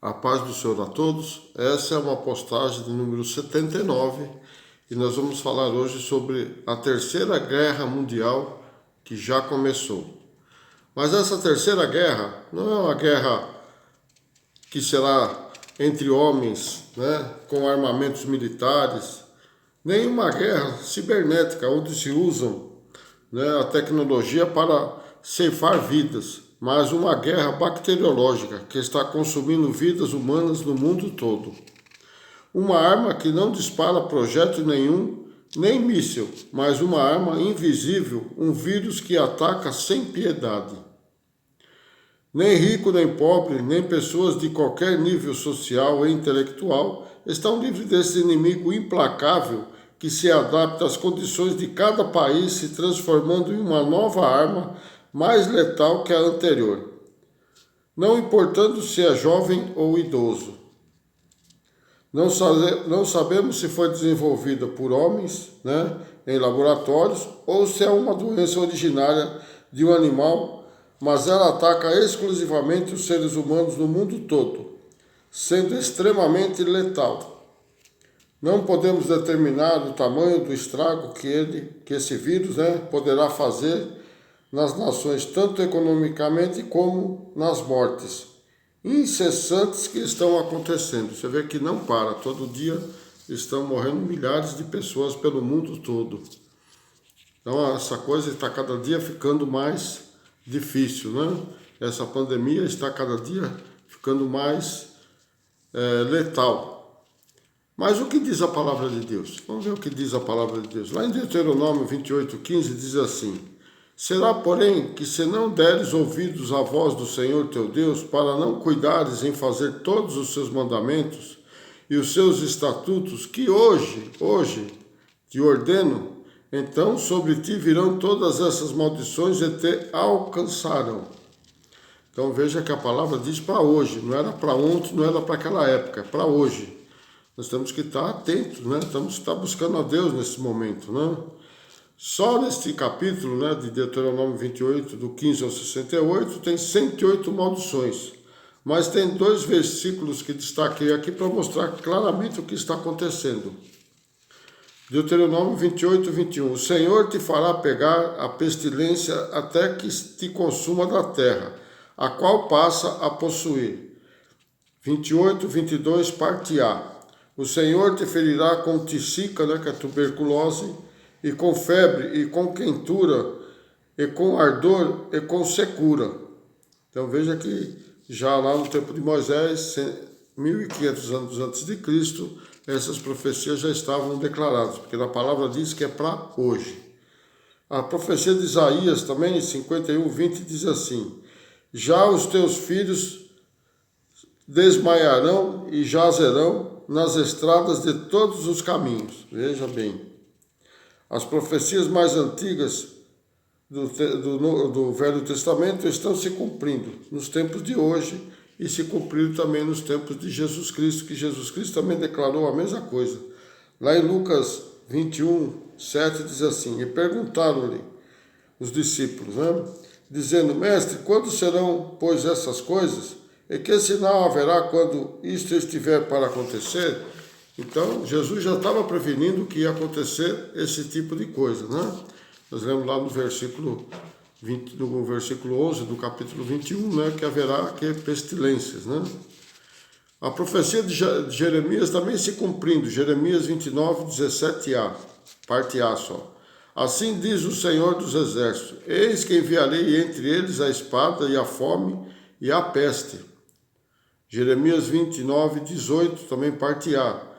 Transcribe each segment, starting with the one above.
A paz do Senhor a todos. Essa é uma postagem de número 79 e nós vamos falar hoje sobre a Terceira Guerra Mundial que já começou. Mas essa Terceira Guerra não é uma guerra que será entre homens, com armamentos militares, nem uma guerra cibernética onde se usam a tecnologia para ceifar vidas, mas uma guerra bacteriológica que está consumindo vidas humanas no mundo todo. Uma arma que não dispara projeto nenhum, nem míssil, mas uma arma invisível, um vírus que ataca sem piedade. Nem rico, nem pobre, nem pessoas de qualquer nível social e intelectual estão livres desse inimigo implacável que se adapta às condições de cada país, se transformando em uma nova arma mais letal que a anterior, não importando se é jovem ou idoso. Não sabemos se foi desenvolvida por homens, em laboratórios, ou se é uma doença originária de um animal, mas ela ataca exclusivamente os seres humanos no mundo todo, sendo extremamente letal. Não podemos determinar o tamanho do estrago que esse vírus poderá fazer nas nações, tanto economicamente como nas mortes incessantes que estão acontecendo. Você vê que não para, todo dia estão morrendo milhares de pessoas pelo mundo todo. Então essa coisa está cada dia ficando mais difícil, Essa pandemia está cada dia ficando mais letal. Mas o que diz a palavra de Deus? Vamos ver o que diz a palavra de Deus. Lá em Deuteronômio 28:15 diz assim: será, porém, que se não deres ouvidos à voz do Senhor teu Deus, para não cuidares em fazer todos os seus mandamentos e os seus estatutos, que hoje te ordeno, então sobre ti virão todas essas maldições e te alcançarão. Então veja que a palavra diz para hoje, não era para ontem, não era para aquela época, é para hoje. Nós temos que estar atentos, Temos que estar buscando a Deus nesse momento, Só neste capítulo, de Deuteronômio 28, do 15 ao 68, tem 108 maldições. Mas tem 2 versículos que destaquei aqui para mostrar claramente o que está acontecendo. Deuteronômio 28, 21. O Senhor te fará pegar a pestilência até que te consuma da terra, a qual passa a possuir. 28, 22, parte A. O Senhor te ferirá com tisica, que é tuberculose, e com febre, e com quentura, e com ardor, e com secura. Então veja que já lá no tempo de Moisés, 1500 anos antes de Cristo, essas profecias já estavam declaradas, porque a palavra diz que é para hoje. A profecia de Isaías também, em 51:20, diz assim: já os teus filhos desmaiarão e jazerão nas estradas de todos os caminhos. Veja bem. As profecias mais antigas do Velho Testamento estão se cumprindo nos tempos de hoje e se cumpriram também nos tempos de Jesus Cristo, que Jesus Cristo também declarou a mesma coisa. Lá em Lucas 21:7 diz assim: e perguntaram-lhe os discípulos, dizendo: mestre, quando serão, pois, essas coisas? E que sinal haverá quando isto estiver para acontecer? Então, Jesus já estava prevenindo que ia acontecer esse tipo de coisa, Nós lemos lá no versículo 11 do capítulo 21, que haverá pestilências, A profecia de Jeremias também se cumprindo, Jeremias 29:17a, parte A só. Assim diz o Senhor dos Exércitos: eis que enviarei entre eles a espada e a fome e a peste. Jeremias 29:18, também parte A.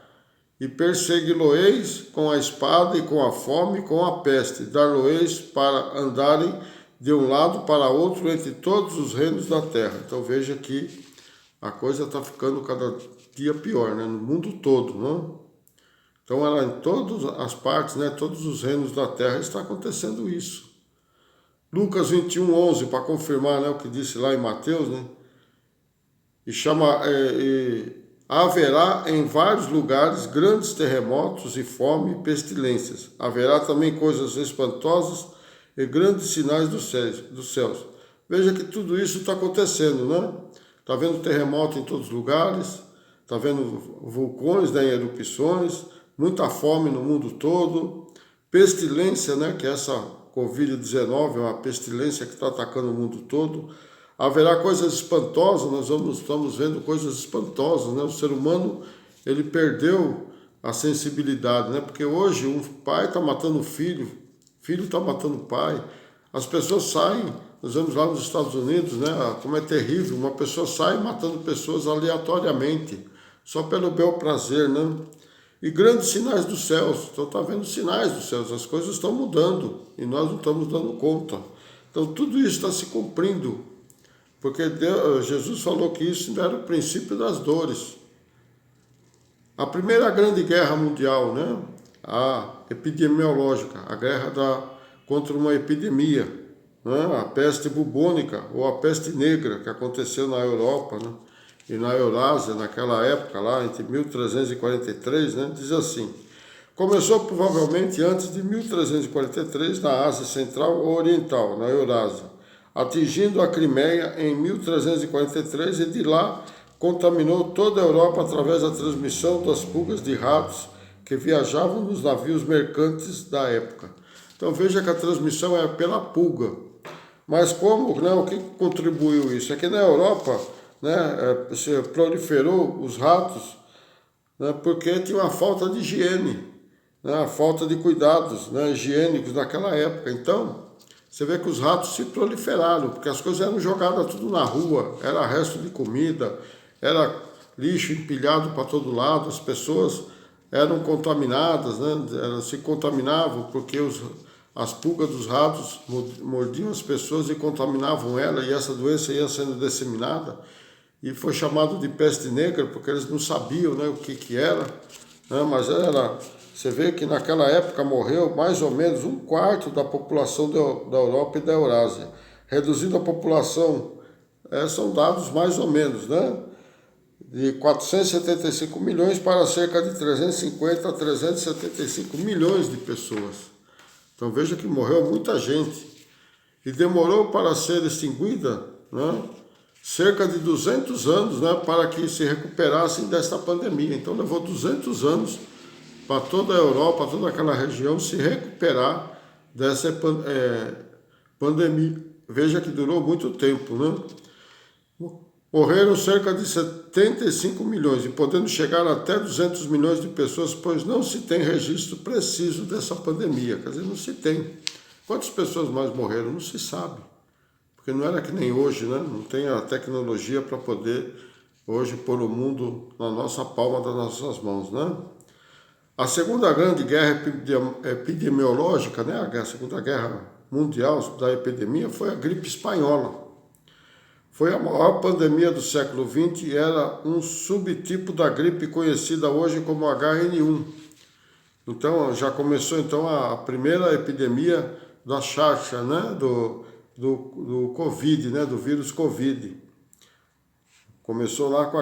E persegui-lo-eis com a espada e com a fome e com a peste, dar-lo-eis para andarem de um lado para outro entre todos os reinos da terra. Então veja que a coisa está ficando cada dia pior, no mundo todo, Então ela em todas as partes, todos os reinos da terra está acontecendo isso. Lucas 21:11, para confirmar o que disse lá em Mateus, haverá em vários lugares grandes terremotos e fome e pestilências. Haverá também coisas espantosas e grandes sinais dos céus. Veja que tudo isso está acontecendo, Está vendo terremoto em todos os lugares, está vendo vulcões, né, em erupções, muita fome no mundo todo, pestilência, né, que essa Covid-19 é uma pestilência que está atacando o mundo todo. Haverá coisas espantosas, estamos vendo coisas espantosas, né? O ser humano, ele perdeu a sensibilidade, né? Porque hoje um pai está matando o filho está matando o pai, as pessoas saem, nós vemos lá nos Estados Unidos, né? Como é terrível, uma pessoa sai matando pessoas aleatoriamente, só pelo bel prazer, né? E grandes sinais dos céus, então está vendo sinais dos céus, as coisas estão mudando e nós não estamos dando conta. Então tudo isso está se cumprindo, porque Jesus falou que isso era o princípio das dores. A primeira grande guerra mundial, né? A epidemiológica, a guerra contra uma epidemia, né? A peste bubônica ou a peste negra que aconteceu na Europa, né? E na Eurásia, naquela época, lá entre 1343, né? Diz assim: começou provavelmente antes de 1343 na Ásia Central ou Oriental, na Eurásia, atingindo a Crimeia em 1343 e de lá contaminou toda a Europa através da transmissão das pulgas de ratos que viajavam nos navios mercantes da época. Então veja que a transmissão é pela pulga. Mas como, né, o que contribuiu isso? É que na Europa, né, se proliferou os ratos, né, porque tinha uma falta de higiene, né, a falta de cuidados, né, higiênicos naquela época. Então, você vê que os ratos se proliferaram, porque as coisas eram jogadas tudo na rua, era resto de comida, era lixo empilhado para todo lado, as pessoas eram contaminadas, né? Elas se contaminavam porque as pulgas dos ratos mordiam as pessoas e contaminavam ela, e essa doença ia sendo disseminada, e foi chamado de peste negra porque eles não sabiam, né, o que era, né? Mas você vê que naquela época morreu mais ou menos 1/4 da população da Europa e da Eurásia, reduzindo a população, são dados mais ou menos, né? De 475 milhões para cerca de 350 a 375 milhões de pessoas. Então veja que morreu muita gente. E demorou para ser extinguida, né, cerca de 200 anos, né, para que se recuperassem desta pandemia. Então levou 200 anos para toda a Europa, toda aquela região se recuperar dessa pandemia. Veja que durou muito tempo, né? Morreram cerca de 75 milhões e podendo chegar até 200 milhões de pessoas, pois não se tem registro preciso dessa pandemia. Quer dizer, não se tem. Quantas pessoas mais morreram? Não se sabe. Porque não era que nem hoje, né? Não tem a tecnologia para poder hoje pôr o mundo na nossa palma das nossas mãos, né? A segunda grande guerra epidemiológica, né? A segunda guerra mundial da epidemia foi a gripe espanhola. Foi a maior pandemia do século XX e era um subtipo da gripe conhecida hoje como HN1. Então, já começou então a primeira epidemia da charcha, né, do Covid, né, do vírus Covid. Começou lá com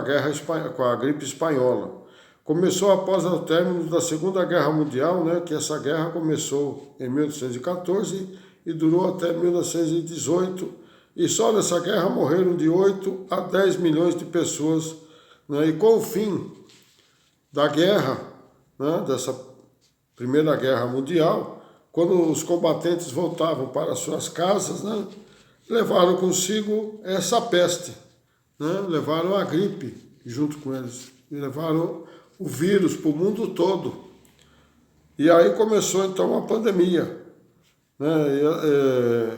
a gripe espanhola. Começou após o término da Segunda Guerra Mundial, né, que essa guerra começou em 1814 e durou até 1918. E só nessa guerra morreram de 8 a 10 milhões de pessoas, né? E com o fim da guerra, né, dessa Primeira Guerra Mundial, quando os combatentes voltavam para suas casas, né, levaram consigo essa peste, né, levaram a gripe junto com eles, e levaram o vírus para o mundo todo. E aí começou então a pandemia.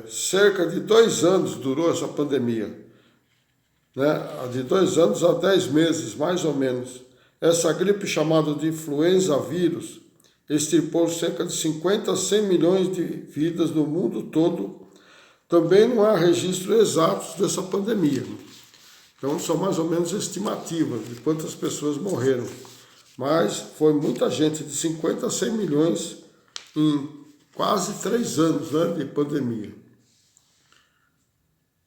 Cerca de 2 anos durou essa pandemia, né? De 2 anos a 10 meses, mais ou menos. Essa gripe chamada de influenza vírus extirpou cerca de 50 a 100 milhões de vidas no mundo todo. Também não há registros exatos dessa pandemia. Então são mais ou menos estimativas de quantas pessoas morreram. Mas foi muita gente, de 50 a 100 milhões em quase 3 anos, né, de pandemia.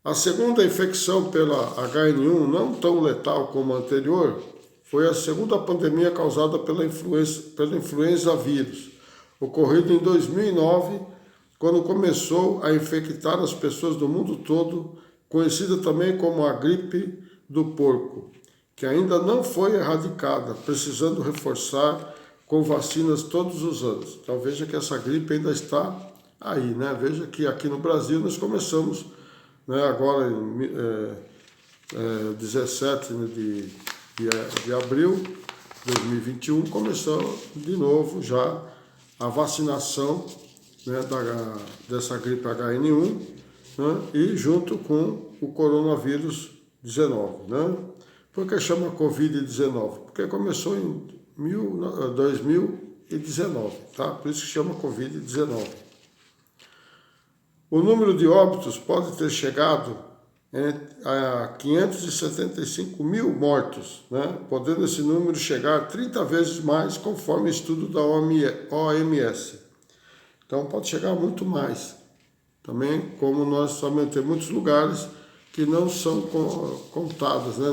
A segunda infecção pela HN1, não tão letal como a anterior, foi a segunda pandemia causada pela influenza vírus, ocorrida em 2009, quando começou a infectar as pessoas do mundo todo, conhecida também como a gripe do porco, que ainda não foi erradicada, precisando reforçar com vacinas todos os anos. Então veja que essa gripe ainda está aí, né? Veja que aqui no Brasil nós começamos, né, agora em 17 de abril de 2021, começou de novo já a vacinação, né, dessa gripe HN1, né, e junto com o coronavírus 19, né? Por que chama Covid-19? Porque começou em 2019, tá? Por isso que chama Covid-19. O número de óbitos pode ter chegado a 575 mil mortos, né? Podendo esse número chegar a 30 vezes mais, conforme estudo da OMS. Então pode chegar muito mais. Também, como nós também temos muitos lugares que não são contados, né?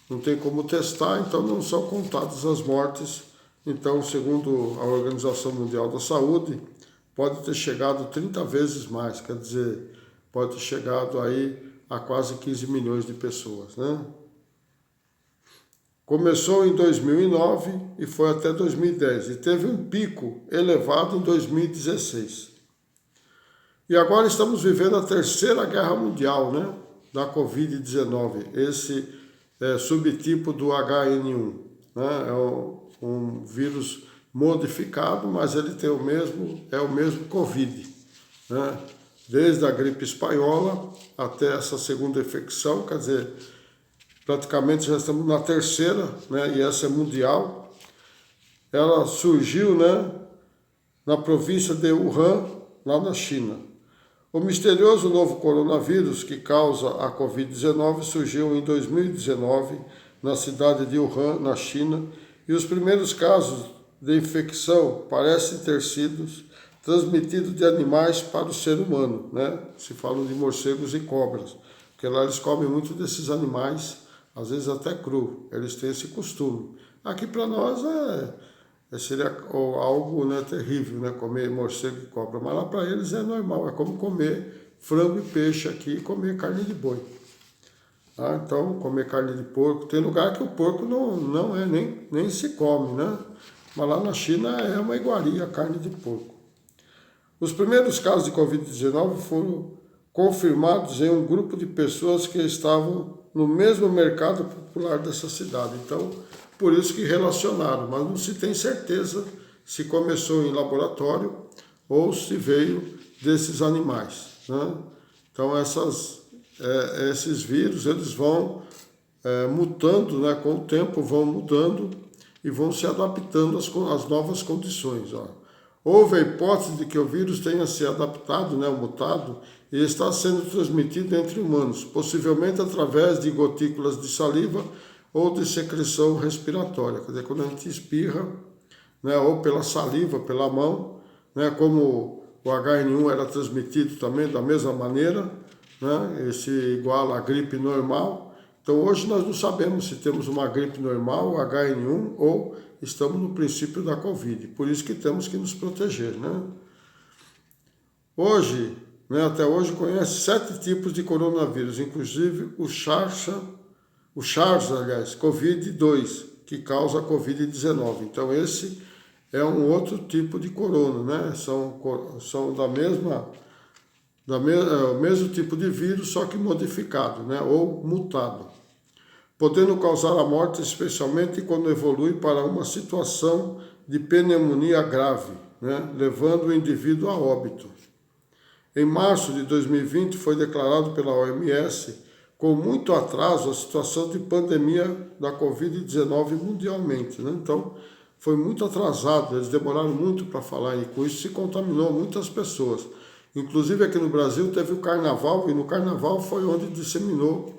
Não tem como testar, então não são contadas as mortes. Então, segundo a Organização Mundial da Saúde, pode ter chegado 30 vezes mais, quer dizer, pode ter chegado aí a quase 15 milhões de pessoas, né? Começou em 2009 e foi até 2010 e teve um pico elevado em 2016. E agora estamos vivendo a terceira guerra mundial, né, da Covid-19, esse subtipo do HN1, né, é um vírus modificado, mas ele tem o mesmo Covid, né, desde a gripe espanhola até essa segunda infecção, quer dizer, praticamente já estamos na terceira, né, e essa é mundial. Ela surgiu, né, na província de Wuhan, lá na China. O misterioso novo coronavírus que causa a Covid-19 surgiu em 2019 na cidade de Wuhan, na China, e os primeiros casos de infecção parecem ter sido transmitidos de animais para o ser humano, né? Se fala de morcegos e cobras, porque lá eles comem muito desses animais, às vezes até cru, eles têm esse costume. Aqui para nós seria algo, né, terrível, né, comer morcego e cobra, mas lá para eles é normal, é como comer frango e peixe aqui e comer carne de boi. Ah, então, comer carne de porco, tem lugar que o porco não nem se come, né? Mas lá na China é uma iguaria a carne de porco. Os primeiros casos de Covid-19 foram confirmados em um grupo de pessoas que estavam no mesmo mercado popular dessa cidade. Então, por isso que relacionaram, mas não se tem certeza se começou em laboratório ou se veio desses animais, né? Então, esses vírus, eles vão mutando, né? Com o tempo vão mudando e vão se adaptando às novas condições. Ó. Houve a hipótese de que o vírus tenha se adaptado, né, mutado, e está sendo transmitido entre humanos, possivelmente através de gotículas de saliva ou de secreção respiratória. Quer dizer, quando a gente espirra, né, ou pela saliva, pela mão, né, como o HN1 era transmitido também da mesma maneira, né, esse igual à gripe normal. Então hoje nós não sabemos se temos uma gripe normal, HN1, ou estamos no princípio da Covid. Por isso que temos que nos proteger, né? Hoje, né, até hoje conhece 7 tipos de coronavírus, inclusive o SARS, aliás, Covid-2, que causa a Covid-19. Então esse é um outro tipo de corona, né? São o mesmo tipo de vírus, só que modificado, né? Ou mutado, podendo causar a morte, especialmente quando evolui para uma situação de pneumonia grave, né? Levando o indivíduo a óbito. Em março de 2020 foi declarado pela OMS com muito atraso a situação de pandemia da Covid-19 mundialmente, né? Então foi muito atrasado, eles demoraram muito para falar e com isso se contaminou muitas pessoas. Inclusive aqui no Brasil teve o carnaval e no carnaval foi onde disseminou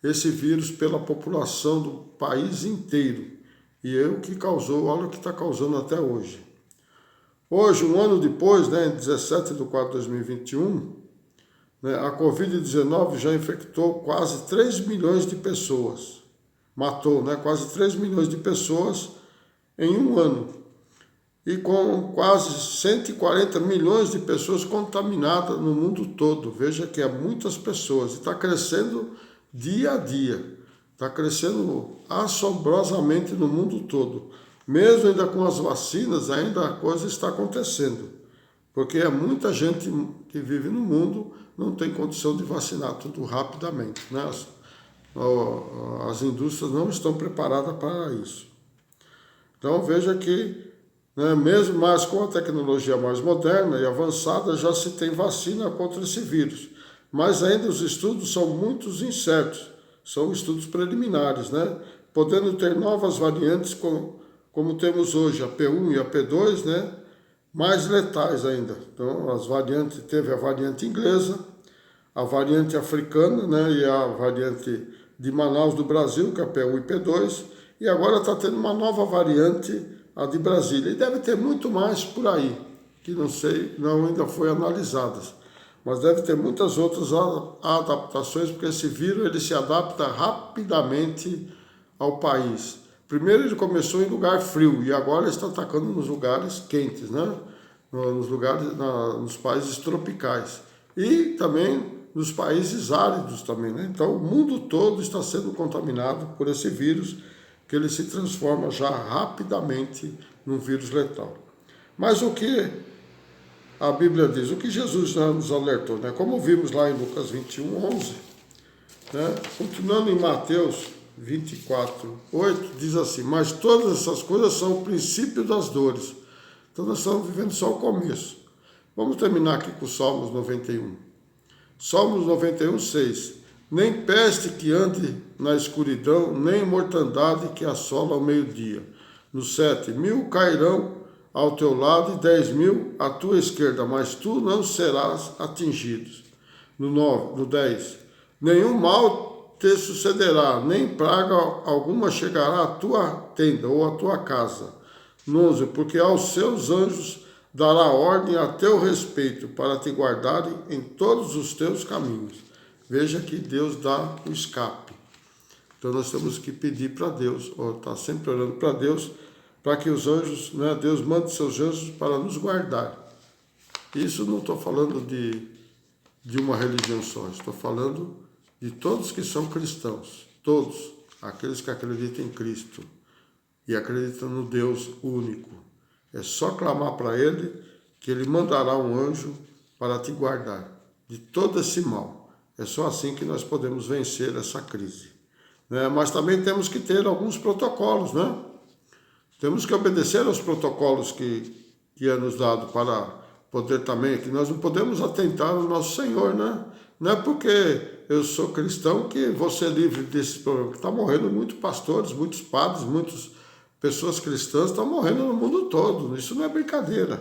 esse vírus pela população do país inteiro. E é o que causou, olha o que está causando até hoje. Hoje, um ano depois, né, em 17 de 4 de 2021, né, a Covid-19 já infectou quase 3 milhões de pessoas. Matou, né, quase 3 milhões de pessoas em um ano. E com quase 140 milhões de pessoas contaminadas no mundo todo. Veja que é muitas pessoas. E está crescendo dia a dia. Está crescendo assombrosamente no mundo todo. Mesmo ainda com as vacinas, ainda a coisa está acontecendo. Porque é muita gente que vive no mundo não tem condição de vacinar tudo rapidamente, né? As indústrias não estão preparadas para isso. Então veja que, né, mesmo mais com a tecnologia mais moderna e avançada, já se tem vacina contra esse vírus. Mas ainda os estudos são muito incertos, são estudos preliminares, né? Podendo ter novas variantes como temos hoje, a P1 e a P2, né? Mais letais ainda. Então, as variantes, teve a variante inglesa, a variante africana, né? E a variante de Manaus do Brasil, que é a P1 e P2, e agora está tendo uma nova variante, a de Brasília. E deve ter muito mais por aí, que não sei, não ainda foi analisadas. Mas deve ter muitas outras adaptações, porque esse vírus ele se adapta rapidamente ao país. Primeiro ele começou em lugar frio e agora ele está atacando nos lugares quentes, né? Nos países tropicais e também nos países áridos também, né? Então o mundo todo está sendo contaminado por esse vírus, que ele se transforma já rapidamente num vírus letal. Mas o que a Bíblia diz, o que Jesus já nos alertou, né? Como vimos lá em Lucas 21:11, né? Continuando em Mateus 24:8, diz assim: mas todas essas coisas são o princípio das dores. Então nós estamos vivendo só o começo. Vamos terminar aqui com Salmos 91. Salmos 91:6. Nem peste que ande na escuridão, nem mortandade que assola ao meio-dia. No 7, 1.000 cairão ao teu lado e 10.000 à tua esquerda, mas tu não serás atingido. No 10, nenhum mal te sucederá, nem praga alguma chegará à tua tenda ou à tua casa. No 11, porque aos seus anjos dará ordem a teu respeito, para te guardarem em todos os teus caminhos. Veja que Deus dá o escape. Então nós temos que pedir para Deus, ou estar sempre orando para Deus, para que os anjos, né, Deus mande seus anjos para nos guardar. Isso não estou falando de uma religião só, estou falando de todos que são cristãos, todos, aqueles que acreditam em Cristo e acreditam no Deus único. É só clamar para Ele que Ele mandará um anjo para te guardar de todo esse mal. É só assim que nós podemos vencer essa crise, né? Mas também temos que ter alguns protocolos, né? Temos que obedecer aos protocolos que é nos dado para poder também, que nós não podemos atentar ao nosso Senhor, né? Não é porque eu sou cristão que vou ser livre desse problema. Está morrendo muitos pastores, muitos padres, muitas pessoas cristãs estão morrendo no mundo todo. Isso não é brincadeira.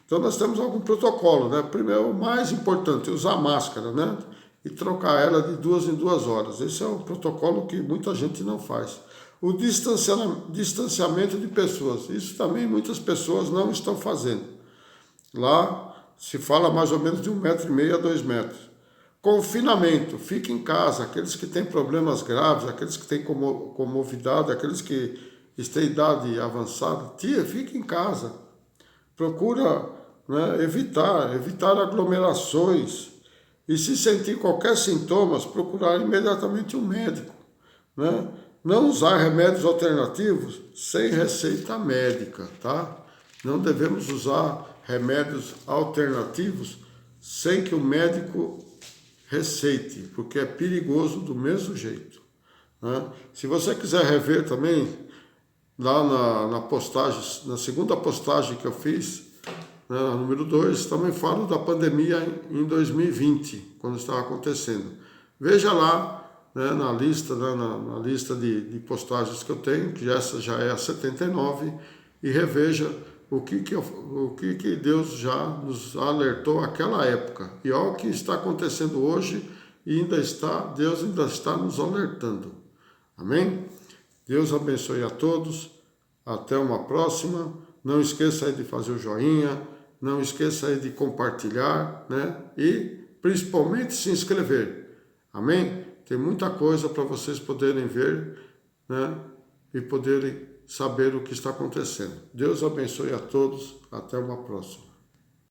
Então nós temos algum protocolo, né? Primeiro, o mais importante, usar máscara, né? E trocar ela de 2 em 2 horas. Esse é um protocolo que muita gente não faz. O distanciamento de pessoas, isso também muitas pessoas não estão fazendo. Lá se fala mais ou menos de 1,5 metro a 2 metros. Confinamento, fique em casa, aqueles que têm problemas graves, aqueles que têm comorbidade, aqueles que têm idade avançada, fique em casa. Procura, né, evitar aglomerações e se sentir qualquer sintomas, procurar imediatamente um médico, né? Não usar remédios alternativos sem receita médica, tá? Não devemos usar remédios alternativos sem que o médico receite, porque é perigoso do mesmo jeito, né? Se você quiser rever também, lá na postagem, na segunda postagem que eu fiz, né, número 2, também falo da pandemia em 2020, quando estava acontecendo. Veja lá, né, na lista, né, na lista de postagens que eu tenho, que essa já é a 79, e reveja o que Deus já nos alertou naquela época. E olha o que está acontecendo hoje, e Deus ainda está nos alertando. Amém? Deus abençoe a todos. Até uma próxima. Não esqueça aí de fazer o joinha, não esqueça aí de compartilhar, né? E principalmente se inscrever. Amém? Tem muita coisa para vocês poderem ver, né? E poderem saber o que está acontecendo. Deus abençoe a todos. Até uma próxima.